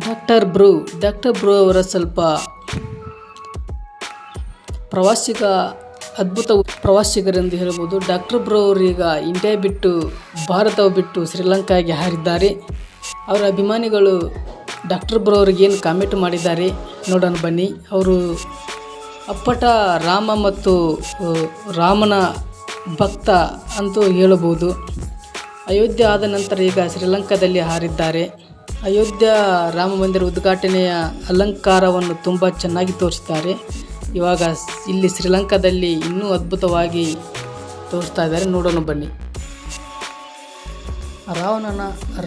Doctor bro ಅವರ ಸ್ವಲ್ಪ ಅದ್ಭುತ ಪ್ರವಾಸಿಗರೆಂದು ಹೇಳ್ಬೋದು. ಡಾಕ್ಟರ್ ಬ್ರೋ ಅವರೀಗ ಇಂಡಿಯಾ ಬಿಟ್ಟು ಭಾರತ ಬಿಟ್ಟು ಶ್ರೀಲಂಕಾಗೆ ಹಾರಿದ್ದಾರೆ. ಅವರ ಅಭಿಮಾನಿಗಳು ಡಾಕ್ಟರ್ ಬ್ರೋ ಅವ್ರಿಗೆ ಏನು ಕಾಮೆಂಟ್ ಮಾಡಿದ್ದಾರೆ ನೋಡೋಣ ಬನ್ನಿ. ಅವರು ಅಪ್ಪಟ ರಾಮ ಮತ್ತು ರಾಮನ ಭಕ್ತ ಅಂತೂ ಹೇಳಬಹುದು. ಅಯೋಧ್ಯೆ ಆದ ನಂತರ ಈಗ ಶ್ರೀಲಂಕಾದಲ್ಲಿ ಹಾರಿದ್ದಾರೆ. ಅಯೋಧ್ಯ ರಾಮ ಮಂದಿರ ಉದ್ಘಾಟನೆಯ ಅಲಂಕಾರವನ್ನು ತುಂಬ ಚೆನ್ನಾಗಿ ತೋರಿಸ್ತಾರೆ. ಇವಾಗ ಇಲ್ಲಿ ಶ್ರೀಲಂಕಾದಲ್ಲಿ ಇನ್ನೂ ಅದ್ಭುತವಾಗಿ ತೋರಿಸ್ತಾ ಇದ್ದಾರೆ, ನೋಡೋಣ ಬನ್ನಿ.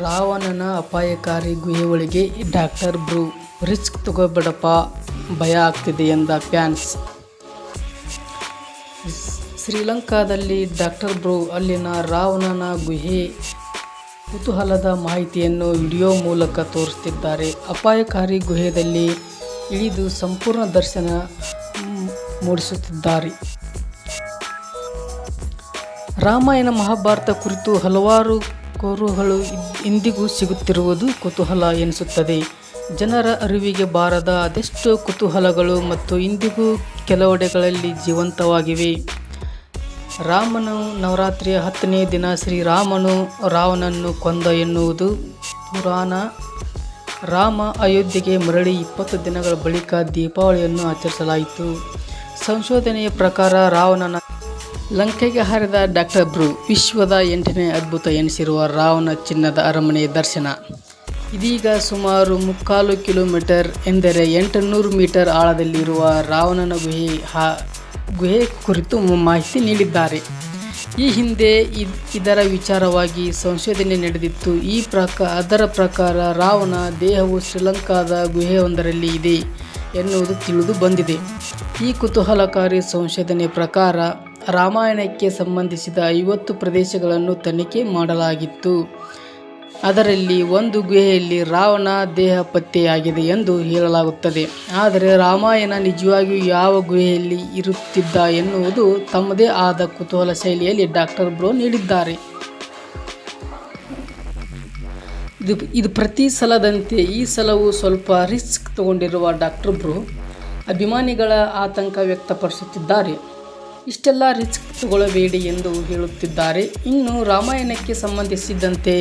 ರಾವಣನ ಅಪಾಯಕಾರಿ ಗುಹೆ ಒಳಗೆ ಡಾಕ್ಟರ್ ಬ್ರೋ, ರಿಸ್ಕ್ ತಗೋಬೇಡಪ್ಪ ಭಯ ಆಗ್ತಿದೆ ಎಂದ ಫ್ಯಾನ್ಸ್. ಶ್ರೀಲಂಕಾದಲ್ಲಿ ಡಾಕ್ಟರ್ ಬ್ರೋ ಅಲ್ಲಿನ ರಾವಣನ ಗುಹೆ ಕುತೂಹಲದ ಮಾಹಿತಿಯನ್ನು ವಿಡಿಯೋ ಮೂಲಕ ತೋರಿಸುತ್ತಿದ್ದಾರೆ. ಅಪಾಯಕಾರಿ ಗುಹೆಯಲ್ಲಿ ಇಳಿದು ಸಂಪೂರ್ಣ ದರ್ಶನ ಮೂಡಿಸುತ್ತಿದ್ದಾರೆ. ರಾಮಾಯಣ ಮಹಾಭಾರತ ಕುರಿತು ಹಲವಾರು ಕುರುಹುಗಳು ಇಂದಿಗೂ ಸಿಗುತ್ತಿರುವುದು ಕುತೂಹಲ ಎನಿಸುತ್ತದೆ. ಜನರ ಅರಿವಿಗೆ ಬಾರದ ಅದೆಷ್ಟೋ ಕುತೂಹಲಗಳು ಮತ್ತು ಇಂದಿಗೂ ಕೆಲವೆಡೆಗಳಲ್ಲಿ ಜೀವಂತವಾಗಿವೆ. ರಾಮನು ನವರಾತ್ರಿಯ 10ನೇ ದಿನ ಶ್ರೀರಾಮನು ರಾವಣನನ್ನು ಕೊಂದ ಎನ್ನುವುದು ಪುರಾಣ. ರಾಮ ಅಯೋಧ್ಯೆಗೆ ಮರಳಿ 20 ದಿನಗಳ ಬಳಿಕ ದೀಪಾವಳಿಯನ್ನು ಆಚರಿಸಲಾಯಿತು. ಸಂಶೋಧನೆಯ ಪ್ರಕಾರ ರಾವಣನ ಲಂಕೆಗೆ ಹಾರಿದ ಡಾಕ್ಟರ್ ಬ್ರೋ ವಿಶ್ವದ 8ನೇ ಅದ್ಭುತ ಎನಿಸಿರುವ ರಾವಣ ಚಿನ್ನದ ಅರಮನೆಯ ದರ್ಶನ. ಇದೀಗ ಸುಮಾರು 3/4 ಕಿಲೋಮೀಟರ್ ಎಂದರೆ 800 ಮೀಟರ್ ಆಳದಲ್ಲಿರುವ ರಾವಣನ ಗುಹೆ ಕುರಿತು ಮಾಹಿತಿ ನೀಡಿದ್ದಾರೆ. ಈ ಹಿಂದೆ ಇದರ ವಿಚಾರವಾಗಿ ಸಂಶೋಧನೆ ನಡೆದಿತ್ತು. ಅದರ ಪ್ರಕಾರ ರಾವಣ ದೇಹವು ಶ್ರೀಲಂಕಾದ ಗುಹೆಯೊಂದರಲ್ಲಿ ಇದೆ ಎನ್ನುವುದು ತಿಳಿದು ಬಂದಿದೆ. ಈ ಕುತೂಹಲಕಾರಿ ಸಂಶೋಧನೆ ಪ್ರಕಾರ ರಾಮಾಯಣಕ್ಕೆ ಸಂಬಂಧಿಸಿದ 50 ಪ್ರದೇಶಗಳನ್ನು ತನಿಖೆ ಮಾಡಲಾಗಿತ್ತು. ಅದರಲ್ಲಿ ಒಂದು ಗುಹೆಯಲ್ಲಿ ರಾವಣ ದೇಹ ಪತ್ತೆಯಾಗಿದೆ ಎಂದು ಹೇಳಲಾಗುತ್ತದೆ. ಆದರೆ ರಾಮಾಯಣ ನಿಜವಾಗಿಯೂ ಯಾವ ಗುಹೆಯಲ್ಲಿ ಇರುತ್ತಿದ್ದ ಎನ್ನುವುದು ತಮ್ಮದೇ ಆದ ಕುತೂಹಲ ಶೈಲಿಯಲ್ಲಿ ಡಾಕ್ಟರ್ ಬ್ರೋ ನೀಡಿದ್ದಾರೆ. ಇದು ಪ್ರತಿ ಸಲದಂತೆ ಈ ಸಲವೂ ಸ್ವಲ್ಪ ರಿಸ್ಕ್ ತಗೊಂಡಿರುವ ಡಾಕ್ಟರ್ ಬ್ರೋ ಅಭಿಮಾನಿಗಳ ಆತಂಕ ವ್ಯಕ್ತಪಡಿಸುತ್ತಿದ್ದಾರೆ. ಇಷ್ಟೆಲ್ಲ ರಿಸ್ಕ್ ತಗೊಳ್ಳಬೇಡಿ ಎಂದು ಹೇಳುತ್ತಿದ್ದಾರೆ. ಇನ್ನು ರಾಮಾಯಣಕ್ಕೆ ಸಂಬಂಧಿಸಿದಂತೆ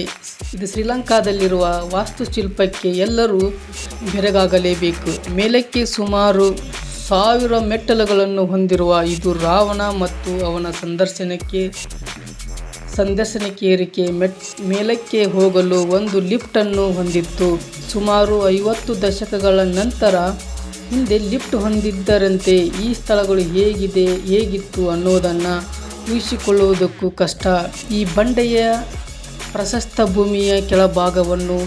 ಇದು ಶ್ರೀಲಂಕಾದಲ್ಲಿರುವ ವಾಸ್ತುಶಿಲ್ಪಕ್ಕೆ ಎಲ್ಲರೂ ಬೆರಗಾಗಲೇಬೇಕು. ಮೇಲಕ್ಕೆ ಸುಮಾರು 1000 ಮೆಟ್ಟಲುಗಳನ್ನು ಹೊಂದಿರುವ ಇದು ರಾವಣ ಮತ್ತು ಅವನ ಸಂದರ್ಶನಕ್ಕೆ ಏರಿಕೆ ಮೇಲಕ್ಕೆ ಹೋಗಲು ಒಂದು ಲಿಫ್ಟನ್ನು ಹೊಂದಿತ್ತು. ಸುಮಾರು 50 ದಶಕಗಳ ನಂತರ ಹಿಂದೆ ಲಿಫ್ಟ್ ಹೊಂದಿದ್ದರಂತೆ ಈ ಸ್ಥಳಗಳು ಹೇಗಿತ್ತು ಅನ್ನೋದನ್ನು ಊಹಿಸಿಕೊಳ್ಳುವುದಕ್ಕೂ ಕಷ್ಟ. ಈ ಬಂಡೆಯ ಪ್ರಶಸ್ತ ಭೂಮಿಯ ಕೆಳಭಾಗವನ್ನು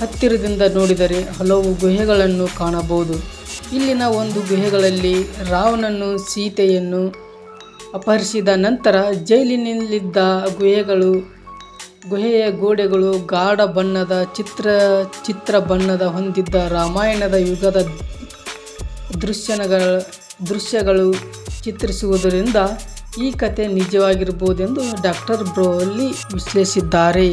ಹತ್ತಿರದಿಂದ ನೋಡಿದರೆ ಹಲವು ಗುಹೆಗಳನ್ನು ಕಾಣಬಹುದು. ಇಲ್ಲಿನ ಒಂದು ಗುಹೆಗಳಲ್ಲಿ ರಾವಣನು ಸೀತೆಯನ್ನು ಅಪಹರಿಸಿದ ನಂತರ ಜೈಲಿನಲ್ಲಿದ್ದ ಗುಹೆಯ ಗೋಡೆಗಳು ಗಾಢ ಬಣ್ಣದ ಚಿತ್ರ ಬಣ್ಣದ ಹೊಂದಿದ್ದ ರಾಮಾಯಣದ ಯುಗದ ದೃಶ್ಯಗಳು ಚಿತ್ರಿಸುವುದರಿಂದ ಈ ಕಥೆ ನಿಜವಾಗಿರಬಹುದೆಂದು ಡಾಕ್ಟರ್ ಬ್ರೋ ಅಲ್ಲಿ ವಿಶ್ಲೇಷಿಸಿದ್ದಾರೆ.